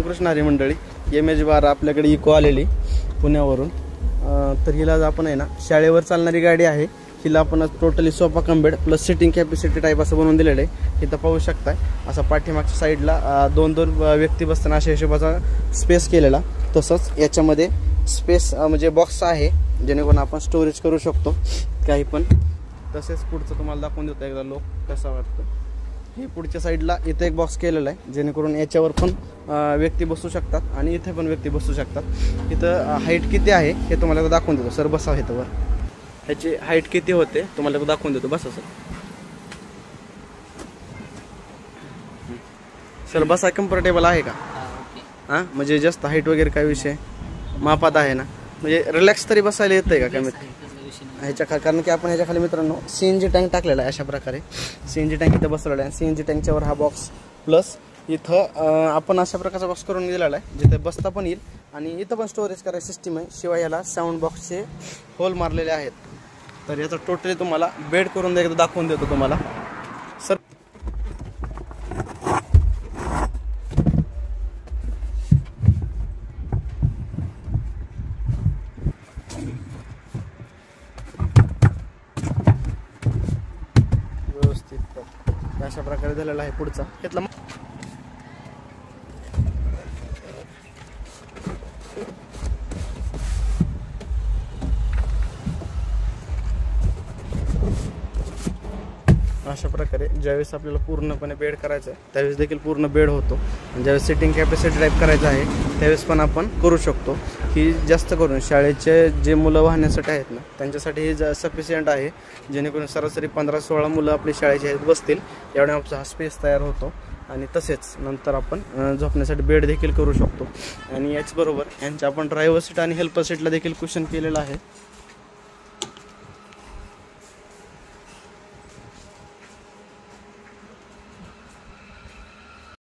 शिवकृष्ण हरी मंडळी, MH12 आपल्याकडे eco आलेली पुण्यावरून. तर हिला आपण आहे ना शाळेवर चालणारी गाडी आहे. हिला आपण totally sofa cum bed plus sitting capacity type असं बनवून दिलेलं आहे. इथं पाहू शकताय असा पाठीमागच्या साईडला 2-2 व्यक्ती बसताना अशा हिशोबाचा स्पेस केलेला. तसंच याच्यामध्ये स्पेस म्हणजे बॉक्स आहे जेणेकरून आपण स्टोरेज करू शकतो काही पण. तसेच पुढचं तुम्हाला दाखवून देतो एकदा लोक कसा वाटतं. हे पुढच्या साईडला इथं एक बॉक्स केलेला आहे जेणेकरून याच्यावर पण व्यक्ती बसू शकतात आणि इथे पण व्यक्ती बसू शकतात. इथं हाईट किती आहे हे तुम्हाला दाखवून देतो. सर बसा इथं वर. ह्याची हाईट किती होते तुम्हाला दाखवून देतो. बसा सर. सर बसा कम्फर्टेबल आहे का? हां म्हणजे जास्त हाईट वगैरे काय विषय मापात आहे ना, म्हणजे रिलॅक्स तरी बसायला येतंय का कमीत ह्याच्या खाली. कारण की आपण ह्याच्या खाली मित्रांनो CNG टँक टाकलेला आहे. अशा प्रकारे CNG टँक इथं बसवलेला आहे. CNG टँकच्यावर हा बॉक्स प्लस इथं आपण अशा प्रकारचा बॉक्स करून दिलेला आहे जिथे बसता पण येईल आणि इथं पण स्टोरेज करायची सिस्टीम आहे. शिवाय याला साऊंड बॉक्सचे होल मारलेले आहेत. तर याचा टोटली तुम्हाला बेड करून एकदा दाखवून देतो तुम्हाला. सर व्यवस्थित अशा प्रकारे झालेला आहे. पुढचा घेतला अशा प्रकारे ज्यावेळेस आपल्याला पूर्णपणे बेड करायचं आहे त्यावेळेस देखील पूर्ण बेड होतो. आणि ज्यावेळेस सिटिंग कॅपॅसिटी टाईप करायचं आहे त्यावेळेस पण आपण करू शकतो. ही जास्त करून शाळेचे जे मुलं वाहण्यासाठी आहेत ना त्यांच्यासाठी हे सफिशियंट आहे जेणेकरून सरासरी 15-16 मुलं आपली शाळेचे आहेत बसतील एवढ्या हा स्पेस तयार होतो. आणि तसेच नंतर आपण झोपण्यासाठी बेड देखील करू शकतो. आणि याचबरोबर यांच्या आपण ड्रायव्हर सीट आणि हेल्पर सीटला देखील कुशन केलेलं आहे.